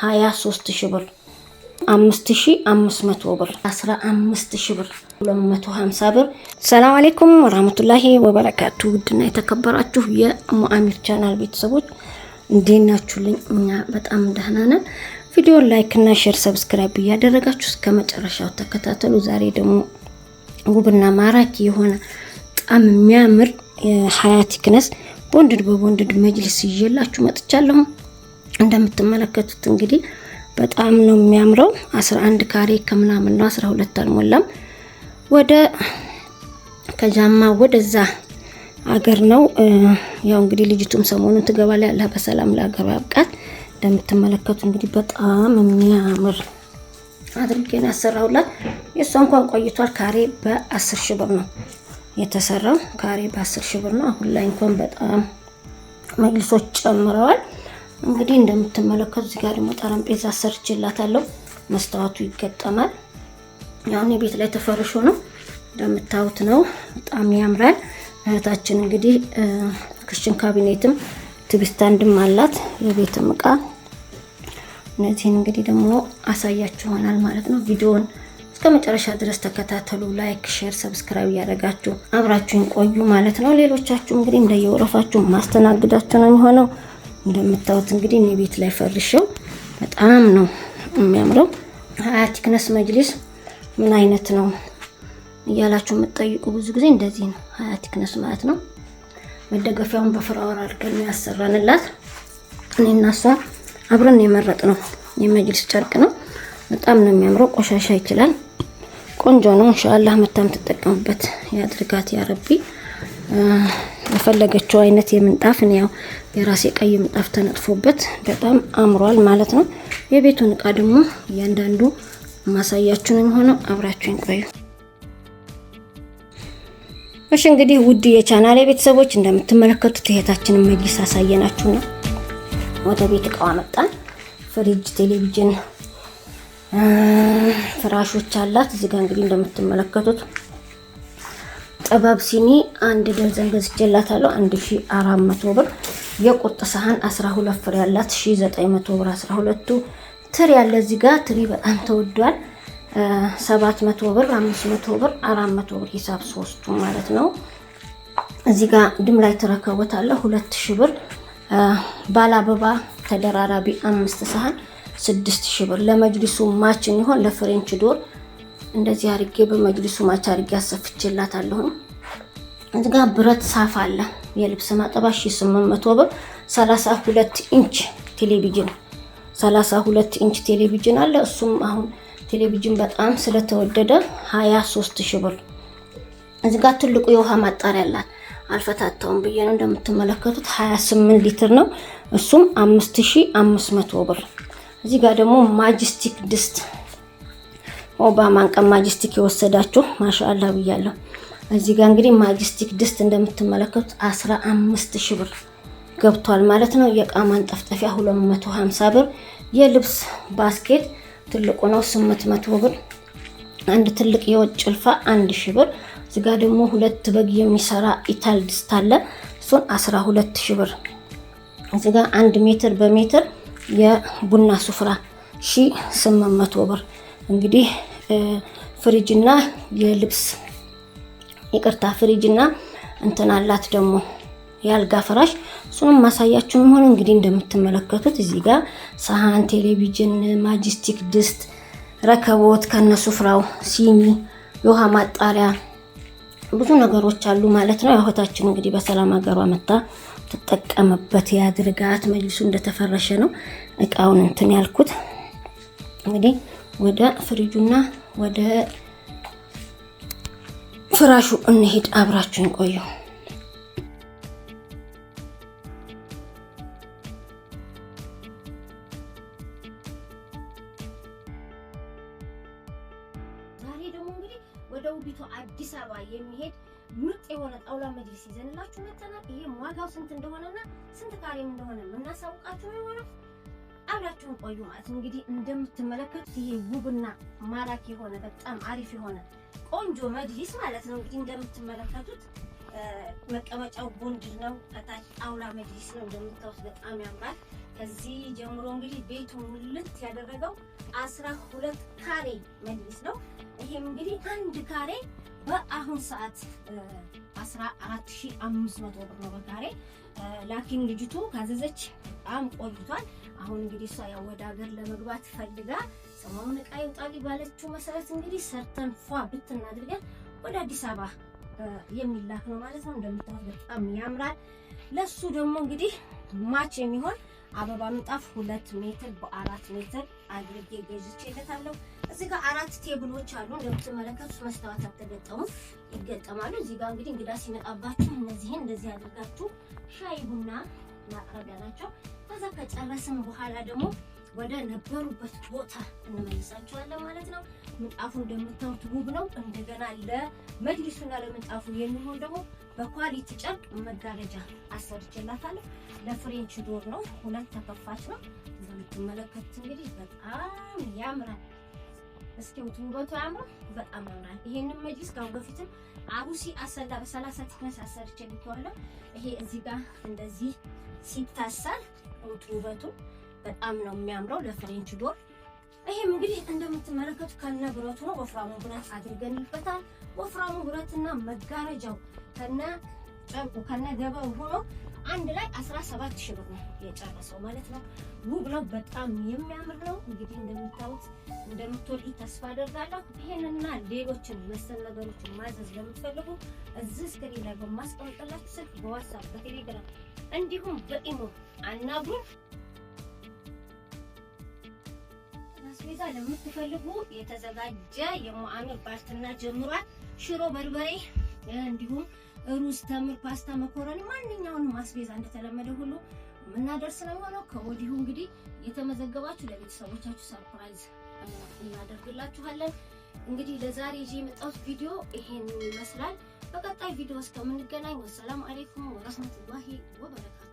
23000 ብር 5500 ብር 15000 ብር 250 ብር። ሰላም አለይኩም ወራህመቱላሂ ወበረካቱ። ውድና የተከበራችሁ የሙአሚር ቻናል ቤተሰቦች እንዴት ናችሁልኝ? እኛ በጣም ደህና ነን። ቪዲዮ ላይክ እና ሼር ሰብስክራይብ እያደረጋችሁ እስከ መጨረሻው ተከታተሉ። ዛሬ ደግሞ ውብና ማራኪ የሆነ በጣም የሚያምር ሀያት ቲክነስ ቦንድድ መጅሊስ ይዤላችሁ መጥቻለሁ። እንደምትመለከቱት እንግዲህ በጣም ነው የሚያምረው። 11 ካሬ ከምናምን ነው፣ 12 አልሞላም። ወደ ከጃማ ወደዛ አገር ነው ያው እንግዲህ ልጅቱም ሰሞኑን ትገባለች። አላህ በሰላም ለሀገሯ ያብቃት። እንደምትመለከቱ እንግዲህ በጣም የሚያምር አድርገን ያሰራውላት። የሷ እንኳን ቆይቷል። ካሬ በ10000 ብር ነው የተሰራው። ካሬ በ10000 ብር ነው። አሁን ላይ እንኳን በጣም መጅሊሶች ጨምረዋል። እንግዲህ እንደምትመለከቱ እዚህ ጋር ደግሞ ጠረጴዛ ሰርችላታለሁ። መስታወቱ ይገጠማል። ያው ቤት ላይ ተፈርሾ ነው እንደምታዩት ነው። በጣም ያምራል። እህታችን እንግዲህ ክሽን ካቢኔትም ቲቪ ስታንድም አላት፣ የቤትም እቃ። እነዚህን እንግዲህ ደግሞ አሳያችኋናል ማለት ነው። ቪዲዮውን እስከ መጨረሻ ድረስ ተከታተሉ። ላይክ፣ ሼር፣ ሰብስክራይብ ያደረጋችሁ አብራችሁን ቆዩ ማለት ነው። ሌሎቻችሁ እንግዲህ እንደየወረፋችሁ ማስተናግዳችሁ ነው የሚሆነው። እንደምታዩት እንግዲህ እኔ ቤት ላይ ፈርሼው በጣም ነው የሚያምረው። ሀያት ቲክነስ መጅሊስ ምን አይነት ነው እያላችሁ የምትጠይቁ ብዙ ጊዜ እንደዚህ ነው ሀያት ቲክነስ ማለት ነው። መደገፊያውን በፍራወር አድርገን ያሰራንላት እኔና እሷ አብረን የመረጥነው የመጅሊስ ጨርቅ ነው። በጣም ነው የሚያምረው። ቆሻሻ ይችላል። ቆንጆ ነው። ኢንሻአላህ መታም ተጠቀሙበት ያድርጋት ያ ረቢ። የፈለገችው አይነት የምንጣፍ ነው። ያው የራሴ ቀይ ምንጣፍ ተነጥፎበት በጣም አምሯል ማለት ነው። የቤቱን እቃ ደግሞ እያንዳንዱ ማሳያችሁ ነው የሚሆነው። አብራችሁን ቆዩ። እሺ እንግዲህ ውድ የቻናሌ ቤተሰቦች እንደምትመለከቱት እህታችንን መጅሊስ አሳየናችሁ ነው። ወደ ቤት እቃዋ መጣን። ፍሪጅ፣ ቴሌቪዥን፣ ፍራሾች አላት። እዚህ ጋር እንግዲህ እንደምትመለከቱት ጥበብ ሲኒ አንድ ደርዘን ገዝቼላታለሁ 1400 ብር። የቁርጥ ሳህን 12 ፍሬ ያላት 1900 ብር። 12ቱ ትሪ ያለ እዚህ ጋር ትሪ በጣም ተወዷል። 700 ብር፣ 500 ብር፣ 400 ብር ሂሳብ ሶስቱ ማለት ነው። እዚህ ጋር ድም ላይ ተረከቦት አለ 2000 ብር። ባለ አበባ ተደራራቢ 5 ሳህን 6000 ብር። ለመጅሊሱ ማች ይሆን ለፍሬንች ዶር እንደዚህ አርጌ በመጅሊሱ ማች አርጌ አሰፍቼላታለሁ። እዚህ ጋር ብረት ሳፋ አለ የልብስ ማጠቢያ 1800 ብር። 32 ኢንች ቴሌቪዥን 32 ኢንች ቴሌቪዥን አለ። እሱም አሁን ቴሌቪዥን በጣም ስለተወደደ 23000 ብር። እዚህ ጋር ትልቁ የውሃ ማጣሪያ አላት። አልፈታታውም ብዬ ነው። እንደምትመለከቱት 28 ሊትር ነው። እሱም 5500 ብር። እዚህ ጋር ደግሞ ማጅስቲክ ድስት ኦባማን ቀን ማጅስቲክ የወሰዳችሁ ማሻአላ ብያለሁ። እዚህ ጋር እንግዲህ ማጅስቲክ ድስት እንደምትመለከቱት 15000 ብር ገብቷል ማለት ነው። የእቃ ማንጠፍጠፊያ 250 ብር። የልብስ ባስኬት ትልቁ ነው 800 ብር። አንድ ትልቅ የወጥ ጭልፋ 1000 ብር። እዚህ ጋር ደግሞ 2 በግ የሚሰራ ኢታል ድስት አለ። እሱን 12000 ብር። እዚህ ጋር 1 ሜትር በሜትር የቡና ሱፍራ 1800 ብር። እንግዲህ ፍሪጅና የልብስ ይቅርታ ፍሪጅና እንትን አላት ደግሞ ያልጋ ፍራሽ። እሱንም ማሳያችሁ ሆነ። እንግዲህ እንደምትመለከቱት እዚህ ጋር ሳህን፣ ቴሌቪዥን፣ ማጅስቲክ ድስት፣ ረከቦት ከነሱ ፍራው፣ ሲኒ፣ የውሃ ማጣሪያ ብዙ ነገሮች አሉ ማለት ነው። እህታችን እንግዲህ በሰላም ሀገሯ መጣ ተጠቀመበት ያድርጋት። መጅሊሱ እንደተፈረሸ ነው እቃውን እንትን ያልኩት። እንግዲህ ወደ ፍሪጁና ወደ ፍራሹ እንሄድ። አብራችሁን ቆዩ። ዛሬ ደግሞ እንግዲህ ወደ ውቢቱ አዲስ አበባ የሚሄድ ምርጥ የሆነ ጣውላ መጅሊስ ይዘንላችሁ መጥተናል። ይሄ ዋጋው ስንት እንደሆነና ስንት ካሬም እንደሆነ የምናሳውቃችሁ ነው ማለት አብራችሁን ቆዩ ማለት እንግዲህ እንደምትመለከቱት ይሄ ውብና ማራኪ የሆነ በጣም አሪፍ የሆነ ቆንጆ መጅሊስ ማለት ነው። እንግዲህ እንደምትመለከቱት መቀመጫው ቦንድ ነው። ከታች ጣውላ መጅሊስ ነው እንደምታዩት በጣም ያምራል። ከዚህ ጀምሮ እንግዲህ ቤቱ ሙልት ያደረገው 12 ካሬ መጅሊስ ነው። ይሄም እንግዲህ አንድ ካሬ በአሁን ሰዓት 14500 ብር ነው በካሬ። ላኪን ልጅቱ ካዘዘች በጣም ቆይቷል። አሁን እንግዲህ እሷ ያው ወደ ሀገር ለመግባት ፈልጋ ሰሞኑን ዕቃ ይውጣል ባለችው መሰረት እንግዲህ ሰርተን ፏ ብትን አድርገን ወደ አዲስ አበባ የሚላክ ነው ማለት ነው። እንደምታዩት በጣም ያምራል። ለሱ ደግሞ እንግዲህ ማች የሚሆን አበባ ምንጣፍ 2 ሜትር በ4 ሜትር አድርጌ ገዝቼለታለሁ። እዚህ ጋር 4 ቴብሎች አሉ እንደምትመለከቱት መስታወት ተገጠሙ ይገጠማሉ። እዚህ ጋር እንግዲህ እንግዳ ሲመጣባችሁ እነዚህን እንደዚህ አድርጋችሁ ሻይ ቡና ማቅረቢያ ናቸው። ከዛ ከጨረስን በኋላ ደግሞ ወደ ነበሩበት ቦታ እንመልሳቸዋለን ማለት ነው። ምንጣፉ እንደምታዩት ውብ ነው። እንደገና ለመጅሊሱና ለምንጣፉ የሚሆን ደግሞ በኳሊቲ ጨርቅ መጋረጃ አሰርቼላታለሁ። ለፍሬንች ዶር ነው፣ 2 ተከፋች ነው። እንደምትመለከቱት እንግዲህ በጣም ያምራል። እስኪ ውበቱ ያምራል፣ በጣም ያምራል። ይሄንን መጅሊስ ካሁን በፊትም አሩሲ አሰላ በ30 ቲክነስ አሰርቼልታለሁ። ይሄ እዚህ ጋር እንደዚህ ሲታሰር ውበቱ በጣም ነው የሚያምረው ለፍሬንች ዶር። ይሄም እንግዲህ እንደምትመለከቱት ከነ ብረቱ ነው። ወፍራሙ ብረት አድርገንበታል። ወፍራሙ ብረትና መጋረጃው ከነ ጨርቁ ከነ ገበው ሆኖ አንድ ላይ 17000 ብር ነው የጨረሰው ማለት ነው። ውብ ነው፣ በጣም የሚያምር ነው። እንግዲህ እንደምታዩት እንደምትወዱት ተስፋ አደርጋለሁ። ይሄንና ሌሎችን መሰል ነገሮችን ማዘዝ ለምትፈልጉ እዚህ ስክሪን ላይ በማስቀምጥላችሁ ስልክ በዋትስአፕ በቴሌግራም እንዲሁም በኢሞ አናግሩን። አስቤዛ ለምትፈልጉ የተዘጋጀ የሙአሚር ባልትና ጀምሯል። ሽሮ፣ በርበሬ እንዲሁም ሩዝ፣ ተምር፣ ፓስታ፣ መኮረኒ ማንኛውንም አስቤዛ እንደተለመደ ሁሉ የምናደርስ ነው የሆነው። ከወዲሁ እንግዲህ የተመዘገባችሁ ለቤተሰቦቻችሁ ሰርፕራይዝ እናደርግላችኋለን። እንግዲህ ለዛሬ ይዤ የመጣሁት ቪዲዮ ይሄን ይመስላል። በቀጣይ ቪዲዮ እስከምንገናኝ ወሰላም አለይኩም ወራህመቱላሂ ወበረካቱ።